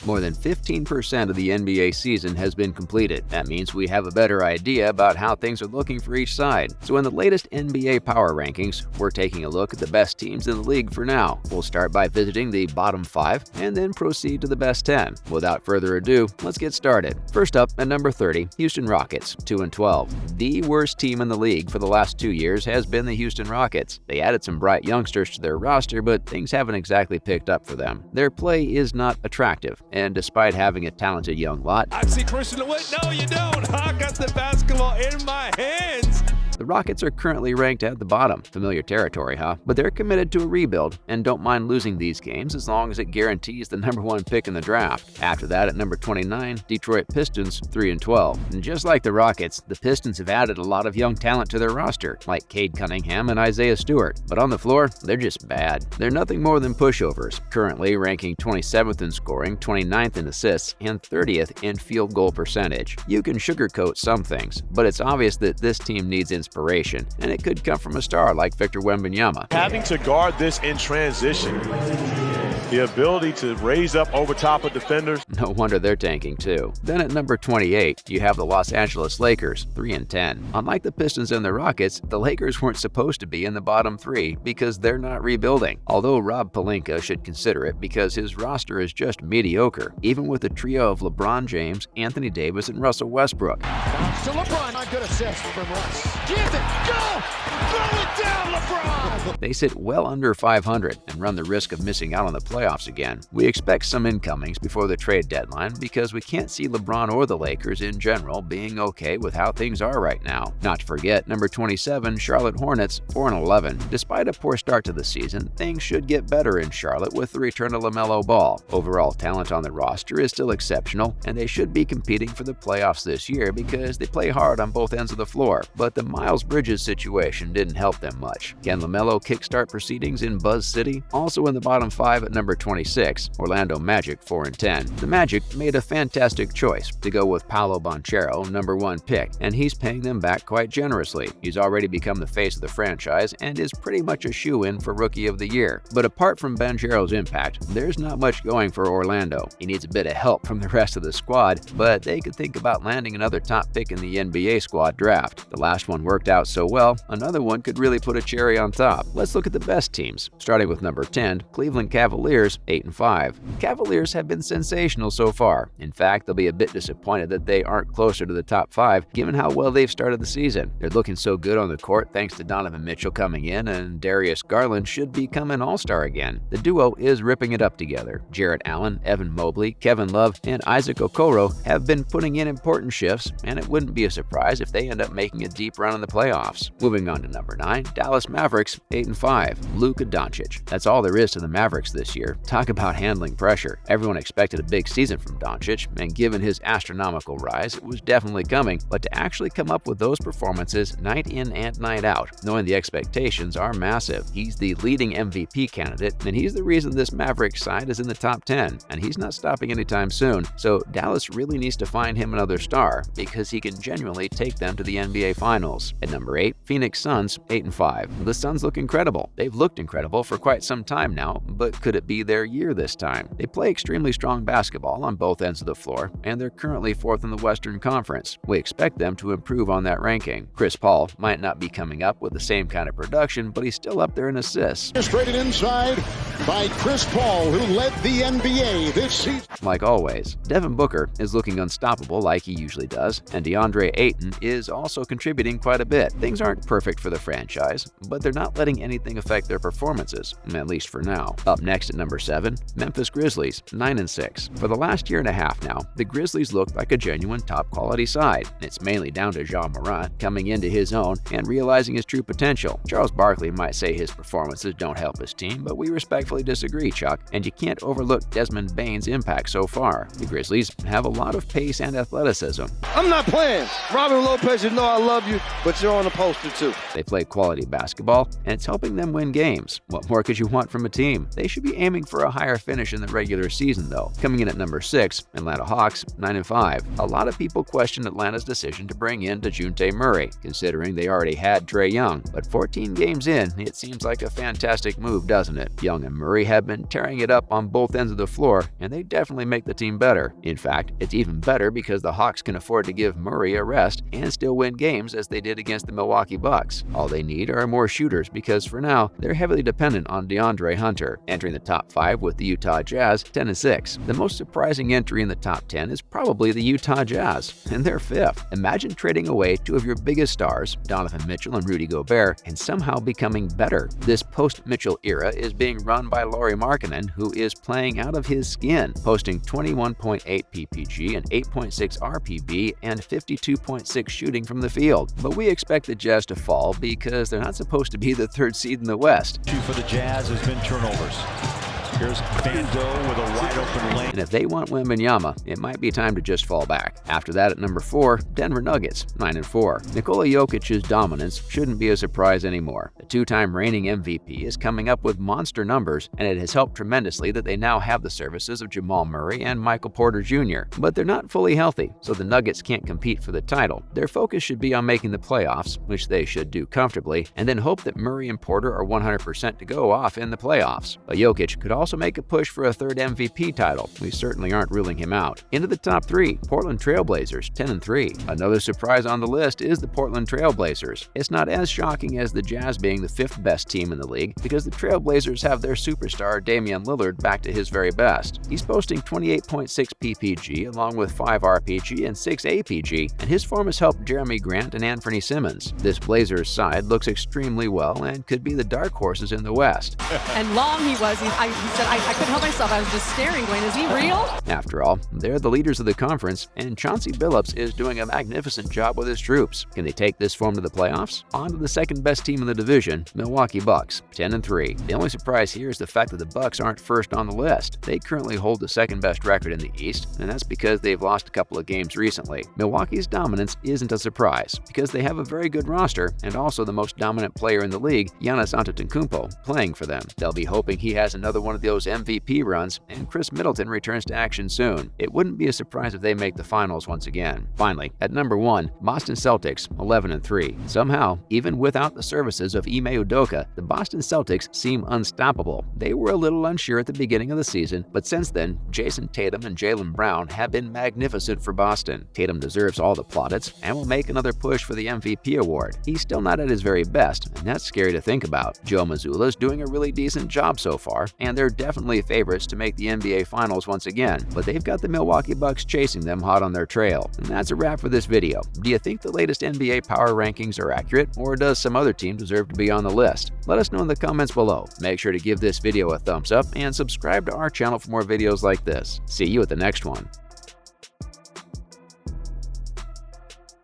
More than 15% of the NBA season has been completed. That means we have a better idea about how things are looking for each side. So in the latest NBA Power Rankings, we're taking a look at the best teams in the league for now. We'll start by visiting the bottom 5 and then proceed to the best 10. Without further ado, let's get started. First up, at number 30, Houston Rockets, 2-12. The worst team in the league for the last 2 years has been the Houston Rockets. They added some bright youngsters to their roster, but things haven't exactly picked up for them. Their play is not attractive, and despite having a talented young lot, I see Christian. Wait, no, you don't. I got the basketball in my hands. the Rockets are currently ranked at the bottom. Familiar territory, huh? But they're committed to a rebuild and don't mind losing these games as long as it guarantees the #1 pick in the draft. After that, at number 29, Detroit Pistons, 3-12. And just like the Rockets, the Pistons have added a lot of young talent to their roster, like Cade Cunningham and Isaiah Stewart. But on the floor, they're just bad. They're nothing more than pushovers, currently ranking 27th in scoring, 29th in assists, and 30th in field goal percentage. You can sugarcoat some things, but it's obvious that this team needs inspiration, and it could come from a star like Victor Wembanyama. Having to guard this in transition, the ability to raise up over top of defenders. No wonder they're tanking too. Then at number 28, you have the Los Angeles Lakers, 3-10. Unlike the Pistons and the Rockets, the Lakers weren't supposed to be in the bottom 3 because they're not rebuilding. Although Rob Pelinka should consider it because his roster is just mediocre, even with a trio of LeBron James, Anthony Davis, and Russell Westbrook. Bounce to LeBron, a good assist from Russ. Give it, go! Throw it down, LeBron! They sit well under 500 and run the risk of missing out on the playoffs again. We expect some incomings before the trade deadline because we can't see LeBron or the Lakers in general being okay with how things are right now. Not to forget, number 27, Charlotte Hornets, 4-11. Despite a poor start to the season, things should get better in Charlotte with the return of LaMelo Ball. Overall talent on the roster is still exceptional, and they should be competing for the playoffs this year because they play hard on both ends of the floor. But the Miles Bridges situation didn't help them much. Can LaMelo kickstart proceedings in Buzz City? Also in the bottom 5 at number 26, Orlando Magic, 4-10. The Magic made a fantastic choice to go with Paolo Banchero, #1 pick, and he's paying them back quite generously. He's already become the face of the franchise and is pretty much a shoo-in for Rookie of the Year. But apart from Banchero's impact, there's not much going for Orlando. He needs a bit of help from the rest of the squad, but they could think about landing another top pick in the NBA squad draft. The last one worked out so well, another one could really put a cherry on top. Let's look at the best teams, starting with number 10, Cleveland Cavaliers, 8-5. Cavaliers have been sensational so far. In fact, they'll be a bit disappointed that they aren't closer to the top 5, given how well they've started the season. They're looking so good on the court thanks to Donovan Mitchell coming in, and Darius Garland should become an all-star again. The duo is ripping it up together. Jarrett Allen, Evan Mobley, Kevin Love, and Isaac Okoro have been putting in important shifts, and it wouldn't be a surprise if they end up making a deep run in the playoffs. Moving on to number 9, Dallas Mavericks, 8-5. Luka Doncic. That's all there is to the Mavericks this year. Talk about handling pressure. Everyone expected a big season from Doncic, and given his astronomical rise, it was definitely coming, but to actually come up with those performances night in and night out, knowing the expectations are massive. He's the leading MVP candidate, and he's the reason this Mavericks side is in the top 10, and he's not stopping anytime soon, so Dallas really needs to find him another star because he can genuinely take them to the NBA Finals. At number 8, Phoenix Suns, 8-5. The Suns look incredible. They've looked incredible for quite some time now, but could it be their year this time? They play extremely strong basketball on both ends of the floor, and they're currently 4th in the Western Conference. We expect them to improve on that ranking. Chris Paul might not be coming up with the same kind of production, but he's still up there in assists. Traded inside by Chris Paul, who led the NBA this season. Like always, Devin Booker is looking unstoppable like he usually does, and DeAndre Ayton is also contributing quite a bit. Things aren't perfect for the franchise, but they're not letting anything affect their performances, at least for now. Up next at number 7, Memphis Grizzlies, 9-6. For the last year and a half now, the Grizzlies look like a genuine top-quality side. It's mainly down to Ja Morant coming into his own and realizing his true potential. Charles Barkley might say his performances don't help his team, but we respectfully disagree, Chuck, and you can't overlook Desmond Bane's impact so far. The Grizzlies have a lot of pace and athleticism. I'm not playing. Robin Lopez, you know I love you, but you're on the poster too. They play quality basketball, and it's helping them win games. What more could you want from a team? They should be aiming aiming for a higher finish in the regular season though. Coming in at number 6, Atlanta Hawks, 9-5. A lot of people question Atlanta's decision to bring in DeJounte Murray, considering they already had Trae Young, but 14 games in, it seems like a fantastic move, doesn't it? Young and Murray have been tearing it up on both ends of the floor, and they definitely make the team better. In fact, it's even better because the Hawks can afford to give Murray a rest and still win games as they did against the Milwaukee Bucks. All they need are more shooters because for now, they're heavily dependent on DeAndre Hunter. Entering the top 5 with the Utah Jazz, 10-6. The most surprising entry in the top 10 is probably the Utah Jazz, and they're 5th. Imagine trading away 2 of your biggest stars, Donovan Mitchell and Rudy Gobert, and somehow becoming better. This post-Mitchell era is being run by Lauri Markkanen, who is playing out of his skin, posting 21.8 PPG and 8.6 RPB and 52.6 shooting from the field. But we expect the Jazz to fall because they're not supposed to be the 3rd seed in the West. For the Jazz has been turnovers. Here's Vando with a wide-open lane. And if they want Wembanyama, it might be time to just fall back. After that, at number 4, Denver Nuggets, 9-4. Nikola Jokic's dominance shouldn't be a surprise anymore. The 2-time reigning MVP is coming up with monster numbers, and it has helped tremendously that they now have the services of Jamal Murray and Michael Porter Jr. But they're not fully healthy, so the Nuggets can't compete for the title. Their focus should be on making the playoffs, which they should do comfortably, and then hope that Murray and Porter are 100% to go off in the playoffs. But Jokic could also make a push for a 3rd MVP title. We certainly aren't ruling him out. Into the top 3, Portland Trailblazers, 10-3. Another surprise on the list is the Portland Trailblazers. It's not as shocking as the Jazz being the 5th best team in the league because the Trailblazers have their superstar Damian Lillard back to his very best. He's posting 28.6 PPG along with 5 RPG and 6 APG, and his form has helped Jeremy Grant and Anthony Simmons. This Blazers side looks extremely well and could be the dark horses in the West. And long he was. He said, I couldn't help myself. I was just staring, going, is he real? After all, they're the leaders of the conference, and Chauncey Billups is doing a magnificent job with his troops. Can they take this form to the playoffs? On to the 2nd best team in the division, Milwaukee Bucks, 10-3. The only surprise here is the fact that the Bucks aren't first on the list. They currently hold the 2nd best record in the East, and that's because they've lost a couple of games recently. Milwaukee's dominance isn't a surprise because they have a very good roster and also the most dominant player in the league, Giannis Antetokounmpo, playing for them. They'll be hoping he has another one of those MVP runs, and Chris Middleton returns to action soon. It wouldn't be a surprise if they make the finals once again. Finally, at number 1, Boston Celtics, 11-3. Somehow, even without the services of Ime Udoka, the Boston Celtics seem unstoppable. They were a little unsure at the beginning of the season, but since then, Jason Tatum and Jaylen Brown have been magnificent for Boston. Tatum deserves all the plaudits and will make another push for the MVP award. He's still not at his very best, and that's scary to think about. Joe Mazzulla's doing a really decent job so far, and they're definitely favorites to make the NBA Finals once again, but they've got the Milwaukee Bucks chasing them hot on their trail. And that's a wrap for this video. Do you think the latest NBA power rankings are accurate, or does some other team deserve to be on the list? Let us know in the comments below. Make sure to give this video a thumbs up and subscribe to our channel for more videos like this. See you at the next one.